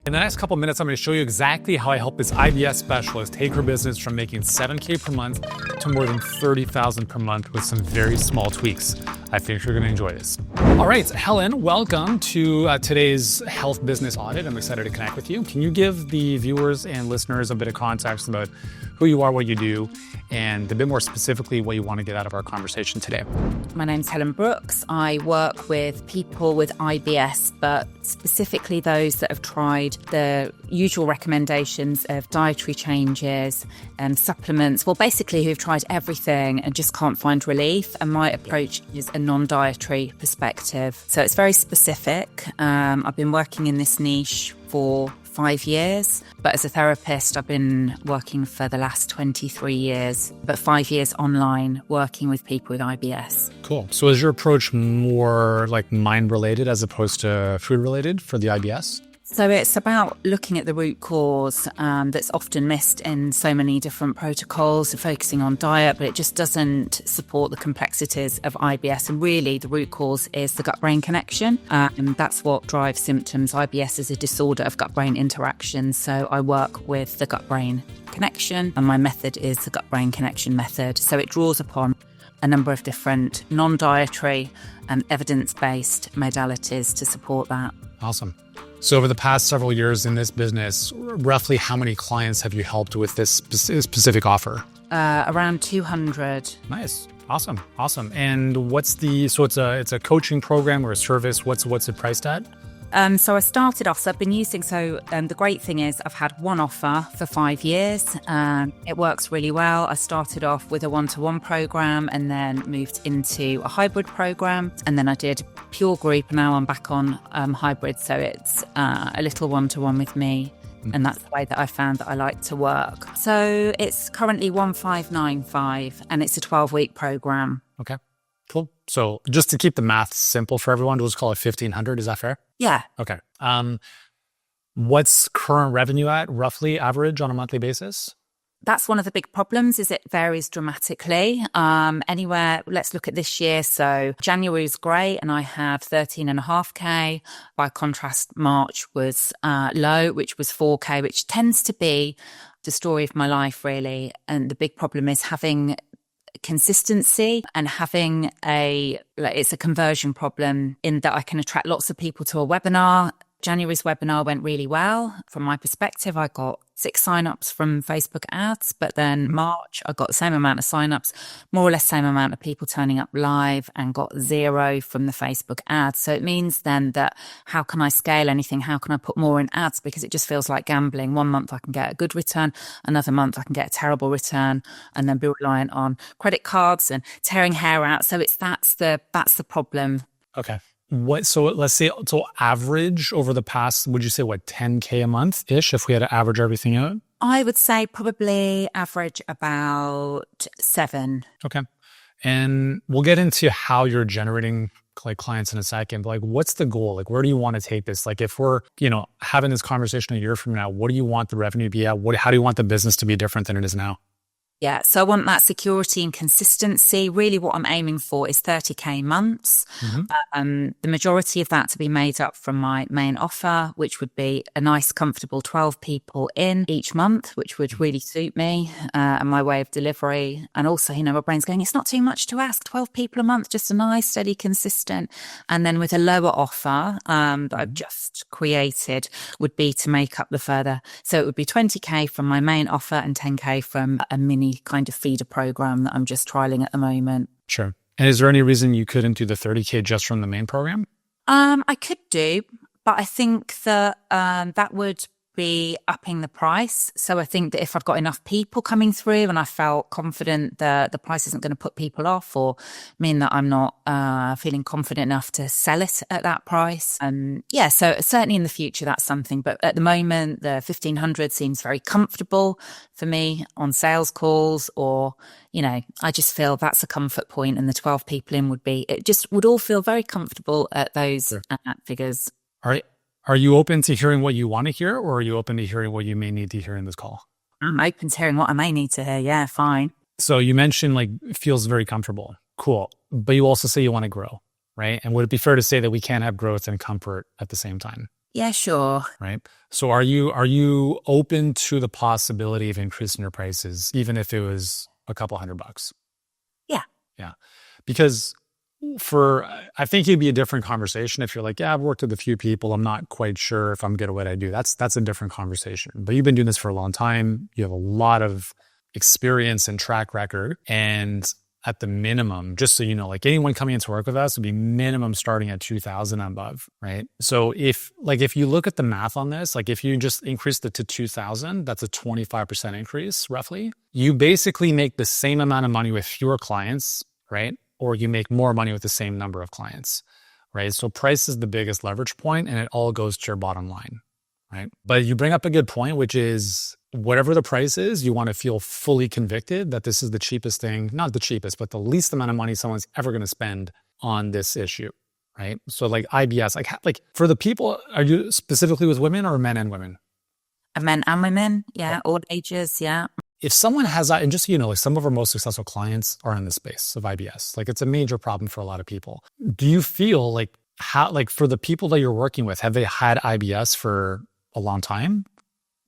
In the next couple of minutes, I'm going to show you exactly how I help this IBS specialist take her business from making $7K per month to more than $30,000 per month with some very small tweaks. I think you're going to enjoy this. All right, Helen, welcome to today's health business audit. I'm excited to connect with you. Can you give the viewers and listeners a bit of context about who you are, what you do, and a bit more specifically what you want to get out of our conversation today? My name's Helen Brooks. I work with people with IBS, but specifically those that have tried the usual recommendations of dietary changes and supplements. Well, basically who've tried everything and just can't find relief. And my approach is a non-dietary perspective. So it's very specific. I've been working in this niche for 5 years, but as a therapist, I've been working for the last 23 years, but 5 years online working with people with IBS. Cool. So is your approach more like mind related as opposed to food related for the IBS? So it's about looking at the root cause that's often missed in so many different protocols, focusing on diet, but it just doesn't support the complexities of IBS. And really, the root cause is the gut-brain connection, and that's what drives symptoms. IBS is a disorder of gut-brain interaction, so I work with the gut-brain connection, and my method is the gut-brain connection method. So it draws upon a number of different non-dietary and evidence-based modalities to support that. Awesome. So over the past several years in this business, roughly how many clients have you helped with this specific offer? Around 200. Nice. Awesome. And it's a coaching program or a service. What's it priced at? So I started off, the great thing is I've had one offer for 5 years. It works really well. I started off with a one-to-one program and then moved into a hybrid program. And then I did pure group, and now I'm back on hybrid. So it's a little one-to-one with me. And that's the way that I found that I like to work. So it's currently 1595 and it's a 12-week program. Okay, cool. So just to keep the math simple for everyone, we'll just call it 1,500. Is that fair? Yeah. Okay. What's current revenue at roughly average on a monthly basis? That's one of the big problems, is it varies dramatically. Let's look at this year. So January was great and I had 13.5K. By contrast, March was low, which was 4K, which tends to be the story of my life, really. And the big problem is having consistency and having it's a conversion problem in that I can attract lots of people to a webinar. January's webinar went really well. From my perspective, I got 6 signups from Facebook ads, but then March, I got the same amount of signups, more or less same amount of people turning up live, and got 0 from the Facebook ads. So it means then that how can I scale anything? How can I put more in ads? Because it just feels like gambling. One month I can get a good return, another month I can get a terrible return, and then be reliant on credit cards and tearing hair out. So that's the problem. Okay. So let's say, average over the past, would you say 10K a month-ish if we had to average everything out? I would say probably average about 7. Okay. And we'll get into how you're generating clients in a second, but what's the goal? Where do you want to take this? If we're, having this conversation a year from now, what do you want the revenue to be at? How do you want the business to be different than it is now? Yeah, so I want that security and consistency. Really what I'm aiming for is 30K months. Mm-hmm. The majority of that to be made up from my main offer, which would be a nice, comfortable 12 people in each month, which would really suit me and my way of delivery. And also, my brain's going, it's not too much to ask, 12 people a month, just a nice, steady, consistent. And then with a lower offer that I've just created would be to make up the further. So it would be 20K from my main offer and 10K from a mini kind of feeder program that I'm just trialing at the moment. Sure. And is there any reason you couldn't do the 30K just from the main program? I could do, but I think that that would be upping the price. So I think that if I've got enough people coming through and I felt confident that the price isn't going to put people off or mean that I'm not feeling confident enough to sell it at that price. So certainly in the future, that's something. But at the moment, the 1,500 seems very comfortable for me on sales calls, or, I just feel that's a comfort point, and the 12 people in would all feel very comfortable at those figures. All right. Are you open to hearing what you want to hear, or are you open to hearing what you may need to hear in this call? I'm open to hearing what I may need to hear. Yeah, fine. So you mentioned it feels very comfortable. Cool. But you also say you want to grow, right? And would it be fair to say that we can't have growth and comfort at the same time? Yeah, sure. right? So are you open to the possibility of increasing your prices, even if it was a couple $100? Yeah. Yeah. Because I think it'd be a different conversation if you're like, yeah, I've worked with a few people. I'm not quite sure if I'm good at what I do. That's a different conversation. But you've been doing this for a long time. You have a lot of experience and track record. And at the minimum, just so you know, like anyone coming into work with us would be minimum starting at 2,000 and above, right? So if you look at the math on this, like if you just increased it to 2,000, that's a 25% increase roughly. You basically make the same amount of money with fewer clients, right? Or you make more money with the same number of clients, right? So price is the biggest leverage point and it all goes to your bottom line, right? But you bring up a good point, which is whatever the price is, you want to feel fully convicted that this is the cheapest thing, not the cheapest, but the least amount of money someone's ever going to spend on this issue, right? So like IBS, like for the people, are you specifically with women or men and women? Men and women. Yeah. All ages. Yeah. If someone has, and just so you know, like some of our most successful clients are in the space of IBS. Like it's a major problem for a lot of people. Do you feel like for the people that you're working with, have they had IBS for a long time?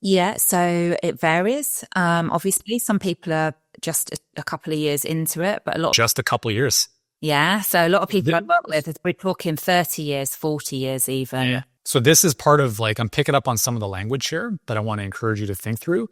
Yeah, so it varies. Obviously, some people are just a couple of years into it, but a lot. Just a couple of years. Yeah, so a lot of people I work with, we're talking 30 years, 40 years even. Yeah. So this is part of I'm picking up on some of the language here that I want to encourage you to think through.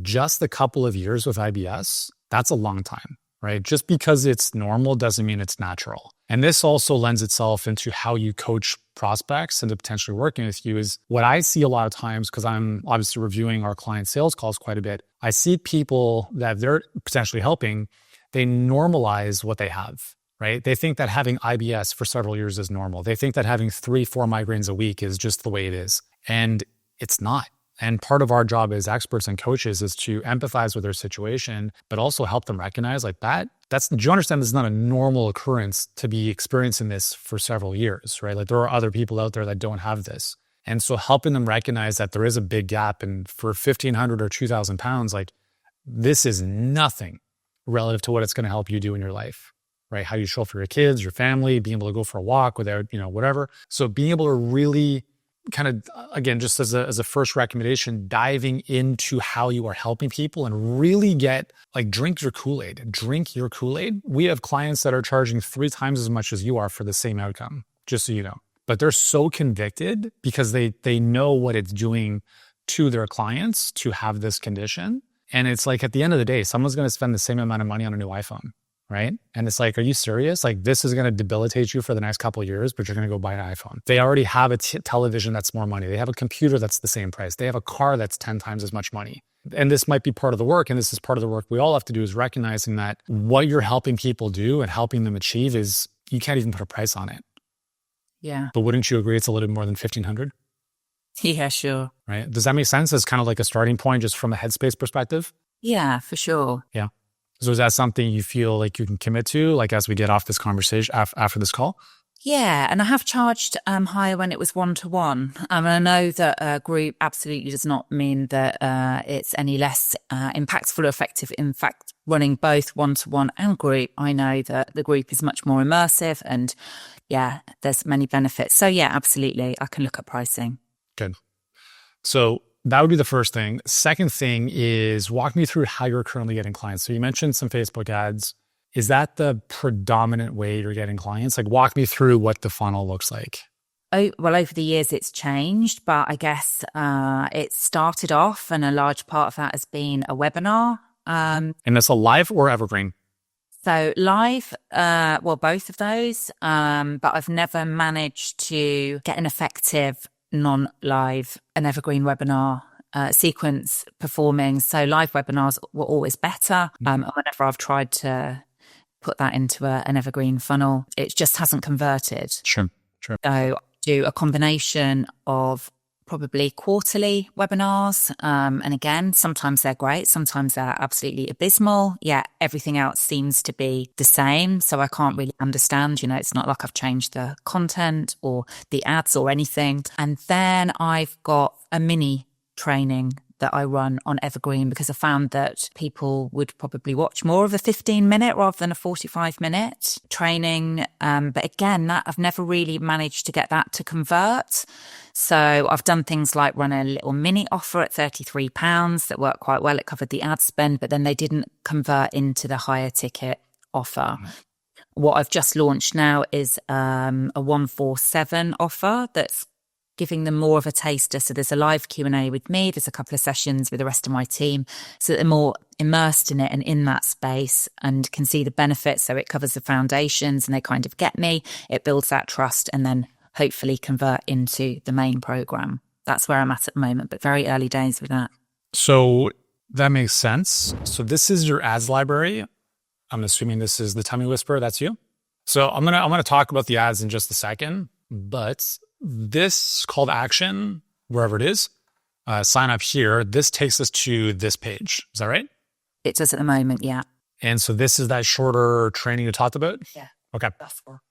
Just a couple of years with IBS, that's a long time, right? Just because it's normal doesn't mean it's natural. And this also lends itself into how you coach prospects into potentially working with you is what I see a lot of times, because I'm obviously reviewing our client sales calls quite a bit. I see people that they're potentially helping, they normalize what they have, right? They think that having IBS for several years is normal. They think that having 3-4 migraines a week is just the way it is. And it's not. And part of our job as experts and coaches is to empathize with their situation, but also help them recognize do you understand this is not a normal occurrence to be experiencing this for several years, right? Like there are other people out there that don't have this. And so helping them recognize that there is a big gap, and for 1,500 or 2,000 pounds, like this is nothing relative to what it's going to help you do in your life, right? How you show up for your kids, your family, being able to go for a walk without, whatever. So being able to really kind of, again, just as a first recommendation, diving into how you are helping people and really drink your Kool-Aid. We have clients that are charging 3 times as much as you are for the same outcome, just so you know. But they're so convicted because they know what it's doing to their clients to have this condition. And it's like, at the end of the day, someone's going to spend the same amount of money on a new iPhone, right? And it's like, are you serious? Like this is going to debilitate you for the next couple of years, but you're going to go buy an iPhone. They already have a television that's more money. They have a computer that's the same price. They have a car that's 10 times as much money. And this might be part of the work. And this is part of the work we all have to do, is recognizing that what you're helping people do and helping them achieve is, you can't even put a price on it. Yeah. But wouldn't you agree it's a little bit more than 1,500? Yeah, sure. Right? Does that make sense as kind of like a starting point just from a headspace perspective? Yeah, for sure. Yeah. So is that something you feel like you can commit to, like as we get off this conversation after this call? Yeah, and I have charged higher when it was one-to-one. And I know that a group absolutely does not mean that it's any less impactful or effective. In fact, running both one-to-one and group, I know that the group is much more immersive and yeah, there's many benefits. So yeah, absolutely. I can look at pricing. Good. So that would be the first thing. Second thing is walk me through how you're currently getting clients. So you mentioned some Facebook ads. Is that the predominant way you're getting clients? Like walk me through what the funnel looks like. Oh, well, over the years it's changed, but I guess it started off and a large part of that has been a webinar. And that's a live or evergreen? So live, well, both of those, but I've never managed to get an effective non-live, an evergreen webinar sequence performing. So live webinars were always better. Whenever I've tried to put that into an evergreen funnel, it just hasn't converted. Sure. So I do a combination of probably quarterly webinars. And again, sometimes they're great. Sometimes they're absolutely abysmal. Yeah, everything else seems to be the same. So I can't really understand, it's not like I've changed the content or the ads or anything. And then I've got a mini training that I run on evergreen because I found that people would probably watch more of a 15-minute rather than a 45-minute training. But again, that I've never really managed to get that to convert. So I've done things like run a little mini offer at £33 that worked quite well. It covered the ad spend, but then they didn't convert into the higher ticket offer. What I've just launched now is a 147 offer that's giving them more of a taster. So there's a live Q&A with me. There's a couple of sessions with the rest of my team so that they're more immersed in it and in that space and can see the benefits. So it covers the foundations and they kind of get me. It builds that trust and then hopefully convert into the main program. That's where I'm at the moment, but very early days with that. So that makes sense. So this is your ads library. I'm assuming this is the Tummy Whisperer. That's you. So I'm gonna talk about the ads in just a second, but this call to action, wherever it is, sign up here. This takes us to this page. Is that right? It does at the moment, yeah. And so this is that shorter training you talked about? Yeah. Okay.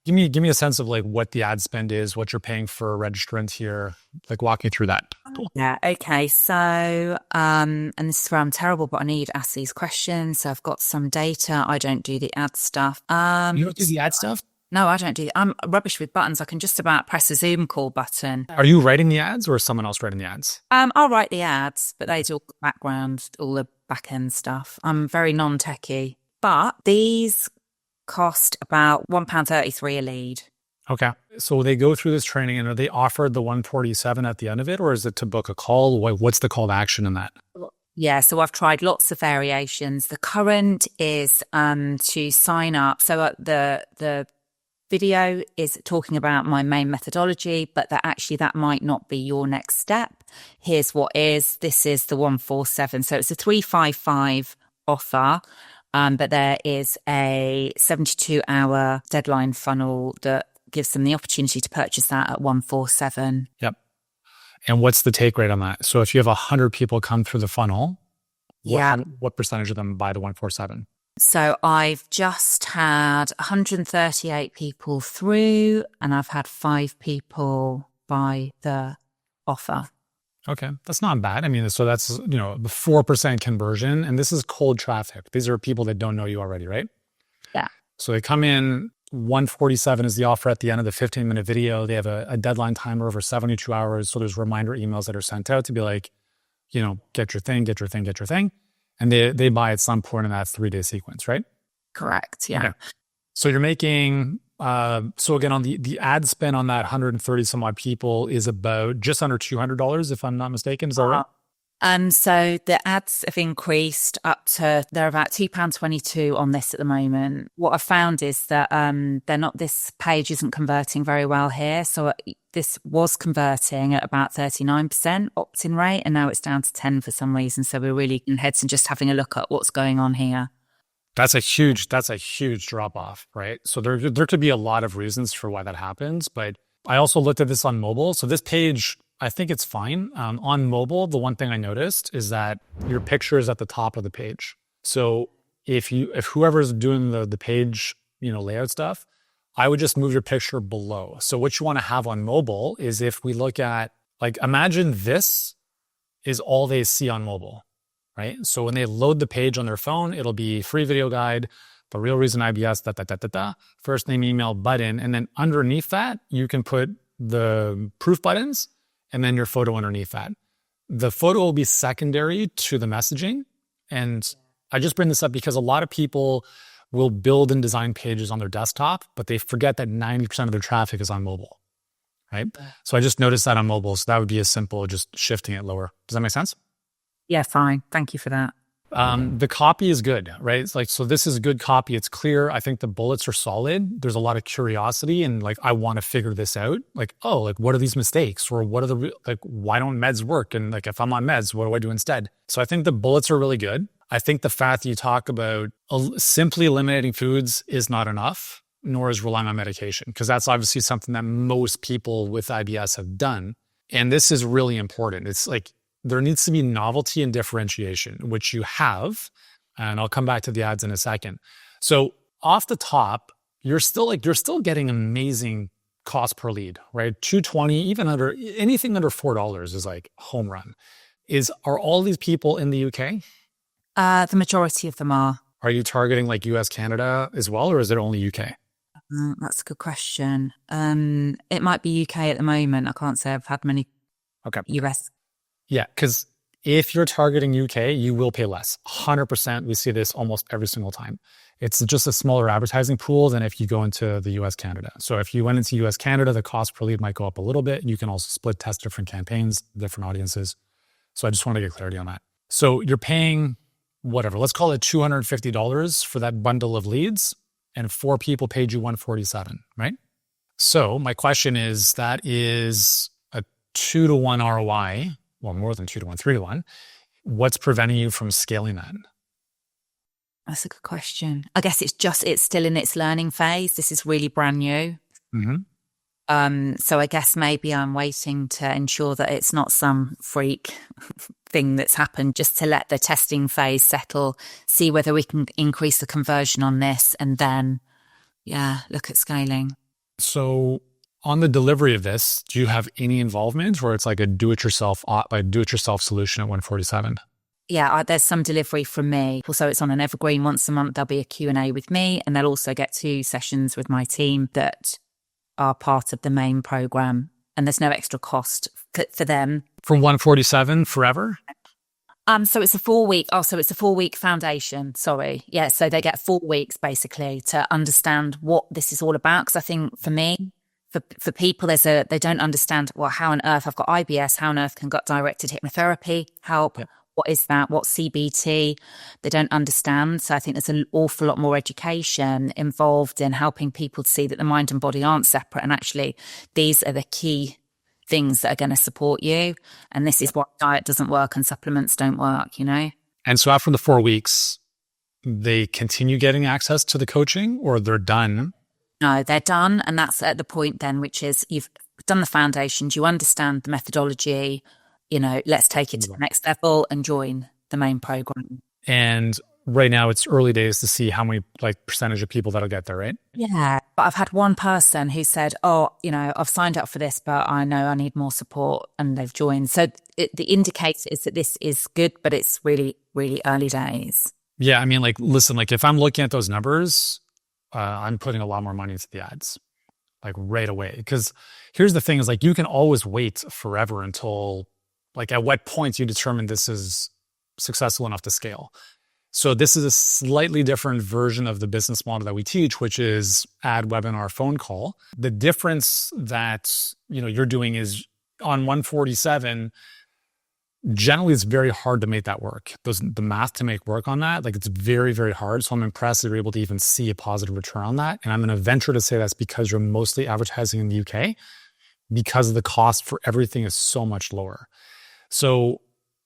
Give me a sense of like what the ad spend is, what you're paying for a registrant here. Like walk me through that. Cool. Yeah. Okay. So, and this is where I'm terrible, but I need to ask these questions. So I've got some data. I don't do the ad stuff. You don't do the ad stuff? No, I don't do. I'm rubbish with buttons. I can just about press a Zoom call button. Are you writing the ads or is someone else writing the ads? I'll write the ads, but they do all the background, all the back end stuff. I'm very non-techie, but these cost about £1.33 a lead. Okay. So they go through this training and are they offered the 147 at the end of it, or is it to book a call? What's the call to action in that? Yeah, so I've tried lots of variations. The current is to sign up. So the video is talking about my main methodology, but that might not be your next step. Here's what is. This is the 147. So it's a 355 offer. But there is a 72-hour deadline funnel that gives them the opportunity to purchase that at 147. Yep. And what's the take rate on that? So if you have 100 people come through the funnel, what percentage of them buy the 147? So I've just had 138 people through and I've had 5 people buy the offer. Okay, that's not bad. I mean, so that's, the 4% conversion, and this is cold traffic. These are people that don't know you already, right? Yeah. So they come in, 147 is the offer at the end of the 15-minute video. They have a deadline timer over 72 hours. So there's reminder emails that are sent out to be like, get your thing. And they buy at some point in that 3-day sequence, right? Correct, yeah. Okay. So you're making... so again, on the ad spend on that 130 some odd people is about just under $200, if I'm not mistaken. Is that right? So the ads have increased up to, they're about £2.22 on this at the moment. What I've found is that this page isn't converting very well here. So this was converting at about 39% opt-in rate, and now it's down to 10 for some reason. So we're really in heads and just having a look at what's going on here. That's a huge drop off, right? So there could be a lot of reasons for why that happens, but I also looked at this on mobile. So this page, I think it's fine. On mobile, the one thing I noticed is that your picture is at the top of the page. So if whoever's doing the page, layout stuff, I would just move your picture below. So what you want to have on mobile is, if we look at, like, imagine this is all they see on mobile. Right? So when they load the page on their phone, it'll be free video guide, the real reason IBS, first name, email, button. And then underneath that, you can put the proof buttons and then your photo underneath that. The photo will be secondary to the messaging. And I just bring this up because a lot of people will build and design pages on their desktop, but they forget that 90% of their traffic is on mobile. Right? So I just noticed that on mobile. So that would be as simple as just shifting it lower. Does that make sense? Yeah, fine. Thank you for that. The copy is good, right? It's like, so this is good copy. It's clear. I think the bullets are solid. There's a lot of curiosity and like, I want to figure this out. Like, oh, like what are these mistakes? Or what are why don't meds work? And like, if I'm on meds, what do I do instead? So I think the bullets are really good. I think the fact that you talk about simply eliminating foods is not enough, nor is relying on medication, because that's obviously something that most people with IBS have done. And this is really important. It's like, there needs to be novelty and differentiation, which you have. And I'll come back to the ads in a second. So off the top, you're still getting amazing cost per lead, right? $2.20, even anything under $4 is like home run. Are all these people in the UK? The majority of them are. Are you targeting like US, Canada as well, or is it only UK? That's a good question. It might be UK at the moment. I can't say I've had many Okay. US. Yeah, because if you're targeting UK, you will pay less. 100%. We see this almost every single time. It's just a smaller advertising pool than if you go into the US, Canada. So if you went into US, Canada, the cost per lead might go up a little bit. You can also split test different campaigns, different audiences. So I just want to get clarity on that. So you're paying whatever, let's call it $250 for that bundle of leads, and 4 people paid you $147, right? So my question is, that is a 2-to-1 ROI, well, more than 2-to-1, 3-to-1. What's preventing you from scaling that? That's a good question. I guess it's still in its learning phase. This is really brand new. So I guess maybe I'm waiting to ensure that it's not some freak thing that's happened, just to let the testing phase settle, see whether we can increase the conversion on this, and then, look at scaling. So on the delivery of this, do you have any involvement, or it's like a do-it-yourself solution at 147? Yeah, there's some delivery from me. Also, it's on an evergreen. Once a month, there'll be a Q&A with me, and they'll also get 2 sessions with my team that are part of the main program, and there's no extra cost for them. From 147 forever? So it's a 4-week. So it's a 4-week foundation. Sorry. Yeah. So they get 4 weeks basically to understand what this is all about. Because I think for me, for people, they don't understand, well, how on earth I've got IBS, how on earth can gut directed hypnotherapy help? Yep. What is that? What's CBT? They don't understand. So I think there's an awful lot more education involved in helping people to see that the mind and body aren't separate. And actually, these are the key things that are going to support you. And this is why diet doesn't work and supplements don't work, you know? And so after the 4 weeks, they continue getting access to the coaching, or they're done? No, they're done. And that's at the point then, which is you've done the foundations, you understand the methodology, you know, let's take it to the next level and join the main program. And right now it's early days to see how many percentage of people that'll get there, right? Yeah. But I've had one person who said, oh, you know, I've signed up for this, but I know I need more support, and they've joined. So the indicator is that this is good, but it's really, really early days. Yeah. I mean, listen, if I'm looking at those numbers, I'm putting a lot more money into the ads, right away. Because here's the thing is you can always wait forever until at what point you determine this is successful enough to scale. So this is a slightly different version of the business model that we teach, which is ad, webinar, phone call. The difference that, you're doing is on 147, generally it's very hard to make that work. The math to make work on that, it's very, very hard. So I'm impressed that you're able to even see a positive return on that. And I'm going to venture to say that's because you're mostly advertising in the UK, because the cost for everything is so much lower. So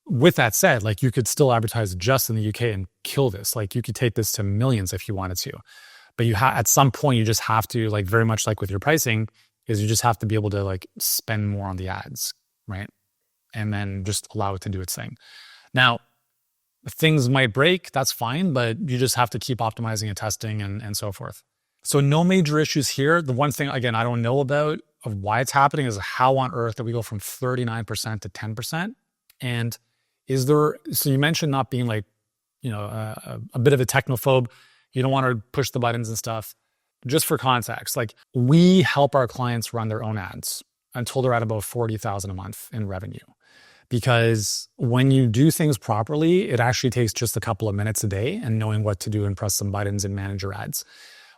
with that said, you could still advertise just in the UK and kill this. You could take this to millions if you wanted to. But at some point, you just have to, very much with your pricing, is you just have to be able to spend more on the ads, right? And then just allow it to do its thing. Now, things might break, that's fine, but you just have to keep optimizing and testing and so forth. So no major issues here. The one thing, again, I don't know about of why it's happening is how on earth did we go from 39% to 10%? And so you mentioned not being a bit of a technophobe. You don't want to push the buttons and stuff. Just for context, we help our clients run their own ads until they're at about 40,000 a month in revenue. Because when you do things properly, it actually takes just a couple of minutes a day and knowing what to do and press some buttons and manage your ads.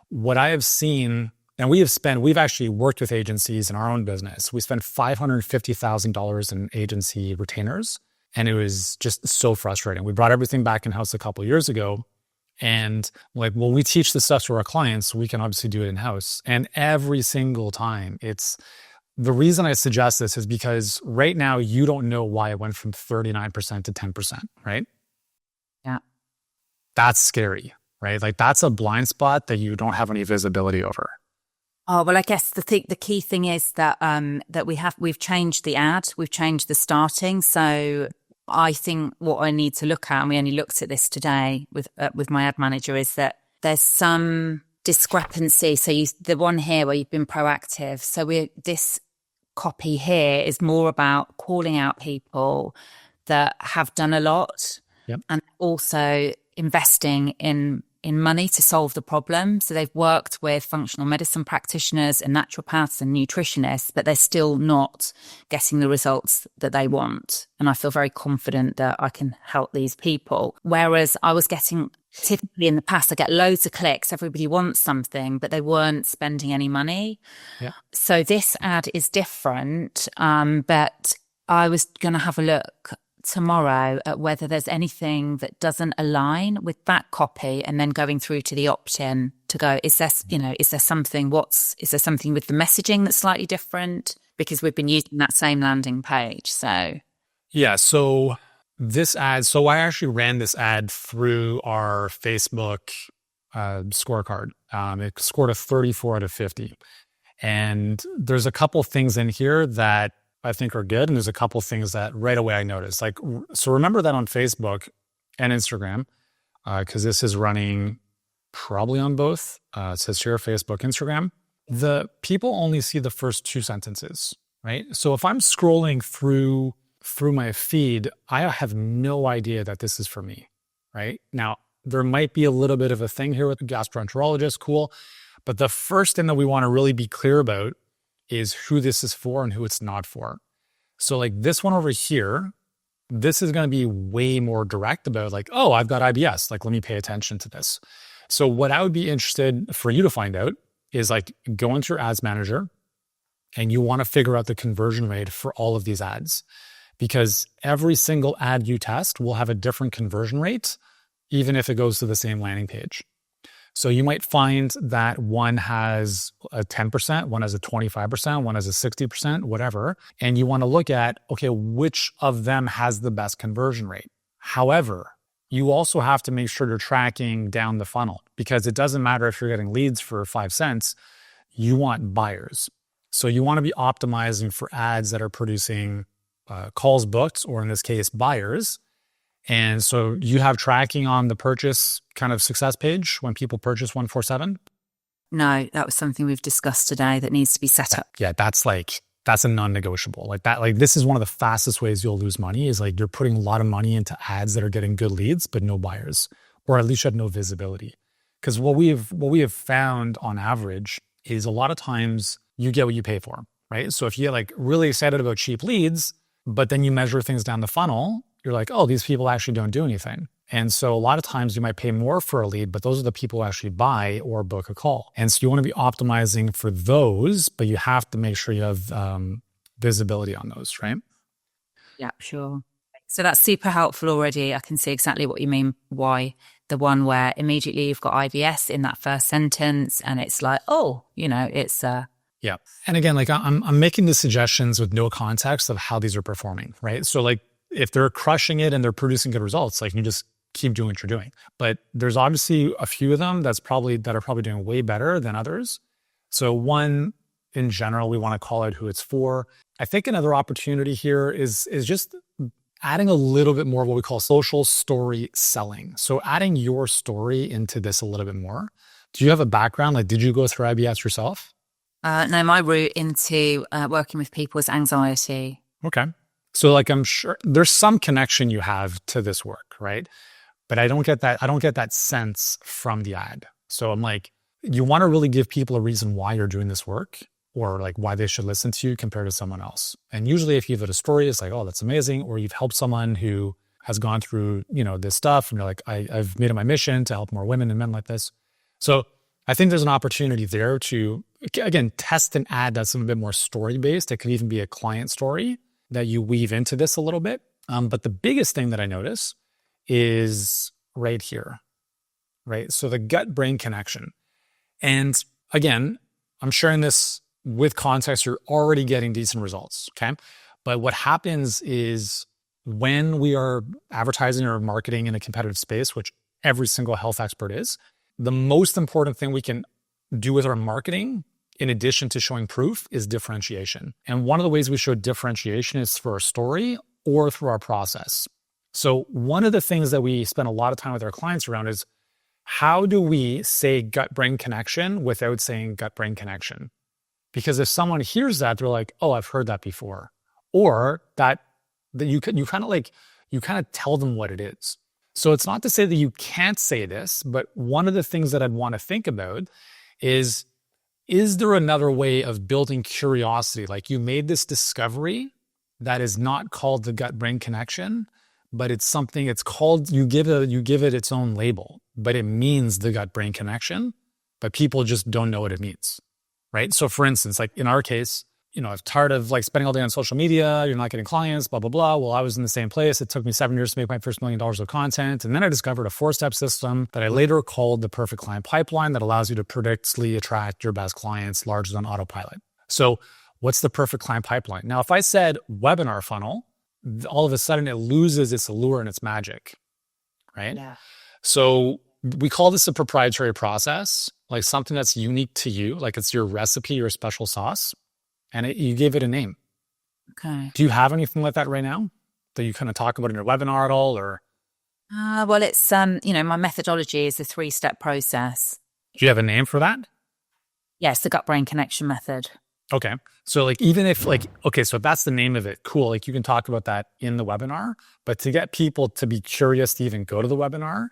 What I have seen, and we've actually worked with agencies in our own business. We spent $550,000 in agency retainers, and it was just so frustrating. We brought everything back in-house a couple of years ago, and when we teach this stuff to our clients, we can obviously do it in-house. And every single time, the reason I suggest this is because right now you don't know why it went from 39% to 10%, right? Yeah. That's scary, right? That's a blind spot that you don't have any visibility over. Oh, well, I guess the key thing is that we've changed the ad, we've changed the starting. So I think what I need to look at, and we only looked at this today with my ad manager, is that there's some discrepancy. So the one here where you've been proactive. So this copy here is more about calling out people that have done a lot, yep, and also investing in in money to solve the problem. So they've worked with functional medicine practitioners and naturopaths and nutritionists, but they're still not getting the results that they want. And I feel very confident that I can help these people. Whereas I was getting, typically in the past, I get loads of clicks. Everybody wants something, but they weren't spending any money. Yeah. So this ad is different, but I was going to have a look tomorrow at whether there's anything that doesn't align with that copy, and then going through to the opt-in to go, is there something with the messaging that's slightly different? Because we've been using that same landing page. So yeah, so this ad, so I actually ran this ad through our Facebook scorecard. It scored a 34 out of 50. And there's a couple things in here that I think are good. And there's a couple things that right away I noticed. Like, so remember that on Facebook and Instagram, because this is running probably on both. It says here, Facebook, Instagram. The people only see the first two sentences, right? So if I'm scrolling through my feed, I have no idea that this is for me, right? Now, there might be a little bit of a thing here with a gastroenterologist, cool. But the first thing that we want to really be clear about is who this is for and who it's not for. So like this one over here, this is going to be way more direct about like, oh, I've got IBS. Like, let me pay attention to this. So what I would be interested for you to find out is like go into your ads manager and you want to figure out the conversion rate for all of these ads, because every single ad you test will have a different conversion rate, even if it goes to the same landing page. So you might find that one has a 10%, one has a 25%, one has a 60%, whatever. And you want to look at, okay, which of them has the best conversion rate? However, you also have to make sure you're tracking down the funnel, because it doesn't matter if you're getting leads for 5 cents, you want buyers. So you want to be optimizing for ads that are producing calls booked, or in this case, buyers. And so you have tracking on the purchase kind of success page when people purchase 147? no, that was something we've discussed today that needs to be set up. Yeah, that's a non-negotiable. Like this is one of the fastest ways you'll lose money, is like you're putting a lot of money into ads that are getting good leads, but no buyers, or at least you have no visibility. Because what we have found on average is a lot of times you get what you pay for, right? So if you get like really excited about cheap leads, but then you measure things down the funnel, you're like, oh, these people actually don't do anything. And so a lot of times you might pay more for a lead, but those are the people who actually buy or book a call. And so you want to be optimizing for those, but you have to make sure you have visibility on those, right? Yeah, sure. So that's super helpful already. I can see exactly what you mean. Why the one where immediately you've got IBS in that first sentence, and it's like, oh, it's yeah. And again, like I'm making the suggestions with no context of how these are performing, right? So like if they're crushing it and they're producing good results, like you just keep doing what you're doing. But there's obviously a few of them that are probably doing way better than others. So one, in general, we want to call out who it's for. I think another opportunity here is just adding a little bit more of what we call social story selling. So adding your story into this a little bit more. Do you have a background? Like, did you go through IBS yourself? No, my route into working with people is anxiety. Okay. So like, I'm sure there's some connection you have to this work, right? But I don't get that sense from the ad. So I'm like, you want to really give people a reason why you're doing this work, or like why they should listen to you compared to someone else. And usually if you've had a story, it's like, oh, that's amazing. Or you've helped someone who has gone through, this stuff. And you're like, I've made it my mission to help more women and men like this. So I think there's an opportunity there to, again, test an ad that's a bit more story-based. It could even be a client story that you weave into this a little bit. But the biggest thing that I notice is right here, right? So the gut-brain connection. And again, I'm sharing this with context. You're already getting decent results, okay? But what happens is when we are advertising or marketing in a competitive space, which every single health expert is, the most important thing we can do with our marketing, in addition to showing proof, is differentiation. And one of the ways we show differentiation is through our story or through our process. So one of the things that we spend a lot of time with our clients around is, how do we say gut-brain connection without saying gut-brain connection? Because if someone hears that, they're like, oh, I've heard that before. Or that you kind of tell them what it is. So it's not to say that you can't say this, but one of the things that I'd want to think about is there another way of building curiosity? Like you made this discovery that is not called the gut-brain connection, but it's something, it's called, you give it its own label, but it means the gut-brain connection, but people just don't know what it means, right? So for instance, like in our case, you know, I'm tired of like spending all day on social media. You're not getting clients, blah, blah, blah. Well, I was in the same place. It took me 7 years to make my first $1 million of content. And then I discovered a 4-step system that I later called the perfect client pipeline that allows you to predictably attract your best clients largely on autopilot. So what's the perfect client pipeline? Now, if I said webinar funnel, all of a sudden it loses its allure and its magic, right? Yeah. So we call this a proprietary process, like something that's unique to you, like it's your recipe, your special sauce. And you gave it a name. Okay. Do you have anything like that right now that you kind of talk about in your webinar at all, or? Well, it's, you know, my methodology is a 3-step process. Do you have a name for that? Yes, the gut-brain connection method. Okay. So like, even if like, okay, so if that's the name of it, cool. Like you can talk about that in the webinar, but to get people to be curious to even go to the webinar,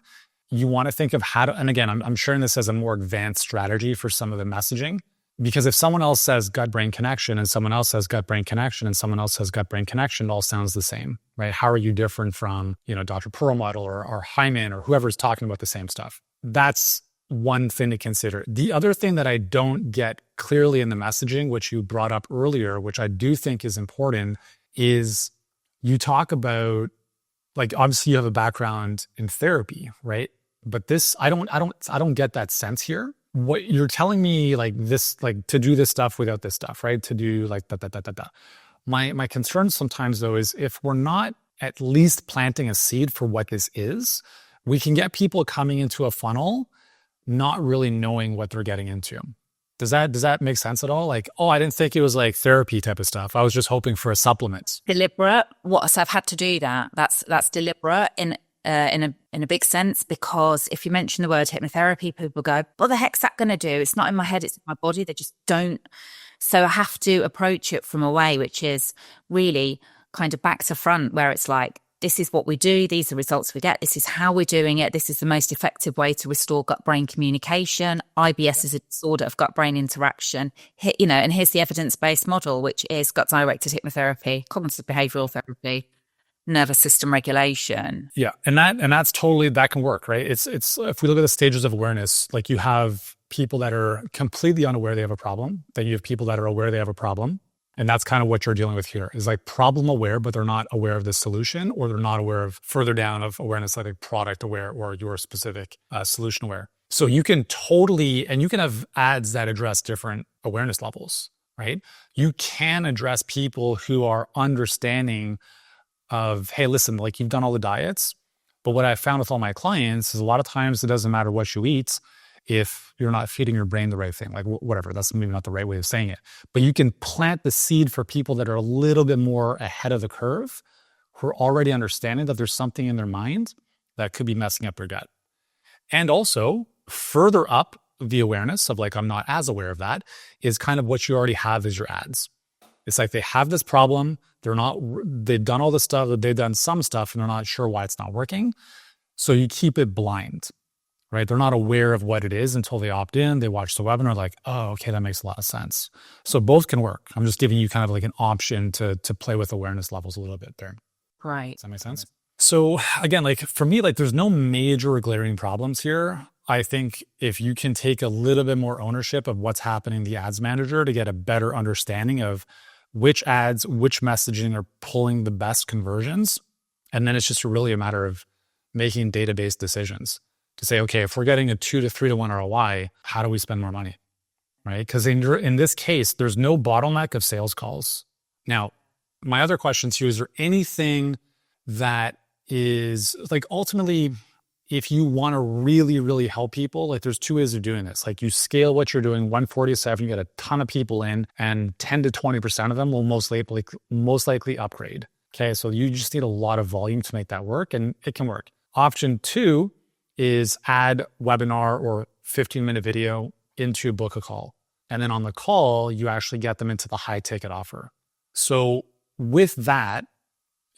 you want to think of how to, and again, I'm sharing this as a more advanced strategy for some of the messaging. Because if someone else says gut-brain connection and someone else says gut-brain connection and someone else says gut-brain connection, it all sounds the same, right? How are you different from, you know, Dr. Perlmutter or Hyman or whoever's talking about the same stuff? That's one thing to consider. The other thing that I don't get clearly in the messaging, which you brought up earlier, which I do think is important, is you talk about, like, obviously you have a background in therapy, right? But this, I don't get that sense here. What you're telling me, like this, like to do this stuff without this stuff, right? To do like da. My concern sometimes though is if we're not at least planting a seed for what this is, we can get people coming into a funnel not really knowing what they're getting into. Does that make sense at all? Like, oh, I didn't think it was like therapy type of stuff. I was just hoping for a supplement. Deliberate. So I've had to do that. That's deliberate in a big sense, because if you mention the word hypnotherapy, people go, what the heck's that going to do? It's not in my head, it's in my body. They just don't. So I have to approach it from a way which is really kind of back to front, where it's like, this is what we do, these are the results we get, this is how we're doing it, this is the most effective way to restore gut-brain communication. IBS is a disorder of gut-brain interaction, you know, and here's the evidence-based model, which is gut-directed hypnotherapy, cognitive behavioral therapy, nervous system regulation. Yeah. And that's totally, that can work, right? It's if we look at the stages of awareness, like you have people that are completely unaware they have a problem, then you have people that are aware they have a problem. And that's kind of what you're dealing with here, is like problem aware, but they're not aware of the solution, or they're not aware of further down of awareness, like product aware or your specific solution aware. So you can totally, and you can have ads that address different awareness levels, right? You can address people who are understanding of, hey, listen, like you've done all the diets, but what I've found with all my clients is a lot of times it doesn't matter what you eat if you're not feeding your brain the right thing, like whatever, that's maybe not the right way of saying it, but you can plant the seed for people that are a little bit more ahead of the curve, who are already understanding that there's something in their mind that could be messing up their gut. And also further up the awareness of like, I'm not as aware of that, is kind of what you already have as your ads. It's like they have this problem, they've done all this stuff, they've done some stuff and they're not sure why it's not working. So you keep it blind, right? They're not aware of what it is until they opt in, they watch the webinar, like, oh, okay, that makes a lot of sense. So both can work. I'm just giving you kind of like an option to play with awareness levels a little bit there. Right. Does that make sense? So again, like for me, like there's no major or glaring problems here. I think if you can take a little bit more ownership of what's happening in the ads manager to get a better understanding of which ads, which messaging are pulling the best conversions. And then it's just really a matter of making database decisions to say, okay, if we're getting a 2 to 3 to 1 ROI, how do we spend more money, right? Because in this case, there's no bottleneck of sales calls. Now, my other question to you, is there anything that is like ultimately, if you want to really, really help people, like there's 2 ways of doing this. Like you scale what you're doing 147, you get a ton of people in, and 10 to 20% of them will most likely upgrade. Okay, so you just need a lot of volume to make that work, and it can work. Option 2 is add webinar or 15-minute video into book a call. And then on the call, you actually get them into the high ticket offer. So with that,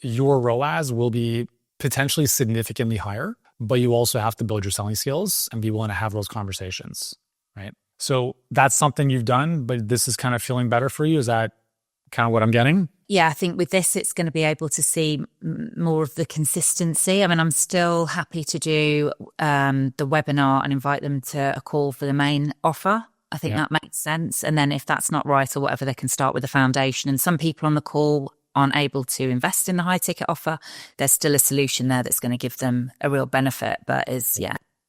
your ROAS will be potentially significantly higher, but you also have to build your selling skills and be willing to have those conversations, right? So that's something you've done, but this is kind of feeling better for you. Is that kind of what I'm getting? Yeah, I think with this, it's going to be able to see more of the consistency. I mean, I'm still happy to do the webinar and invite them to a call for the main offer. I think that makes sense. And then if that's not right or whatever, they can start with the foundation. And some people on the call aren't able to invest in the high ticket offer. There's still a solution there that's going to give them a real benefit, but is,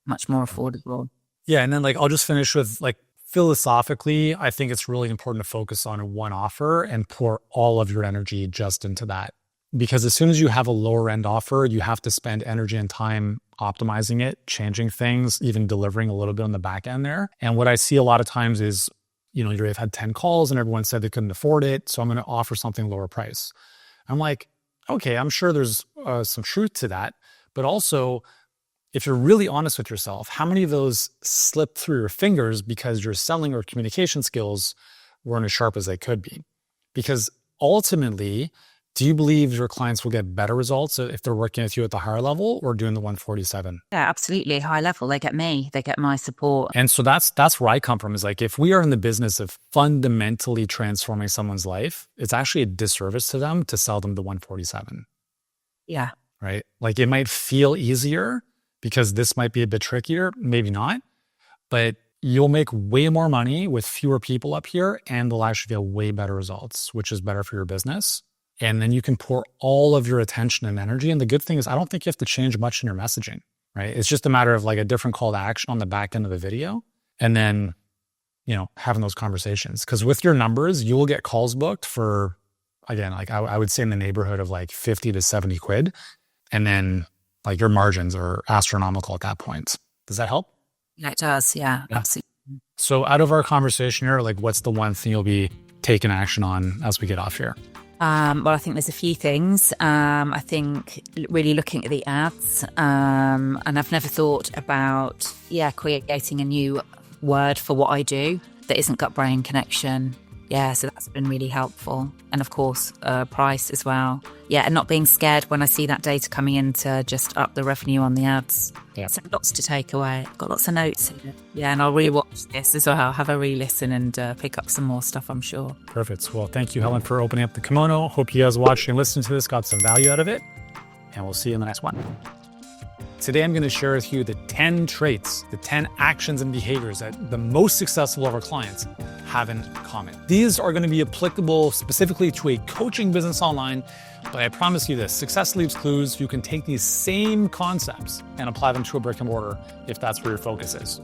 much more affordable. Yeah. And then like, I'll just finish with like, philosophically, I think it's really important to focus on one offer and pour all of your energy just into that. Because as soon as you have a lower end offer, you have to spend energy and time optimizing it, changing things, even delivering a little bit on the back end there. And what I see a lot of times is, you've had 10 calls and everyone said they couldn't afford it. So I'm going to offer something lower price. I'm like, okay, I'm sure there's some truth to that. But also, if you're really honest with yourself, how many of those slipped through your fingers because your selling or communication skills weren't as sharp as they could be? Because ultimately, do you believe your clients will get better results if they're working with you at the higher level or doing the 147? Yeah, absolutely. High level. They get me. They get my support. And so that's where I come from, is like, if we are in the business of fundamentally transforming someone's life, it's actually a disservice to them to sell them the 147. Yeah. Right? Like, it might feel easier because this might be a bit trickier, maybe not, but you'll make way more money with fewer people up here and they'll actually get way better results, which is better for your business. And then you can pour all of your attention and energy. And the good thing is, I don't think you have to change much in your messaging, right? It's just a matter of like a different call to action on the back end of the video. And then, having those conversations. Because with your numbers, you will get calls booked for, again, like I would say in the neighborhood of like 50 to 70 quid. And then like your margins are astronomical at that point. Does that help? Yeah, it does. Yeah, absolutely. So out of our conversation here, like, what's the one thing you'll be taking action on as we get off here? Well, I think there's a few things. I think really looking at the ads, and I've never thought about, creating a new word for what I do that isn't gut-brain connection. Yeah, so that's been really helpful. And of course, price as well. Yeah, and not being scared when I see that data coming in to just up the revenue on the ads. Yeah. So lots to take away. Got lots of notes here. Yeah, and I'll rewatch this as well. I'll have a re-listen and pick up some more stuff, I'm sure. Perfect. Well, thank you, Helen, for opening up the kimono. Hope you guys watching and listening to this got some value out of it. And we'll see you in the next one. Today, I'm going to share with you the 10 traits, the 10 actions and behaviors that the most successful of our clients have in common. These are going to be applicable specifically to a coaching business online, but I promise you this, success leaves clues. You can take these same concepts and apply them to a brick and mortar if that's where your focus is.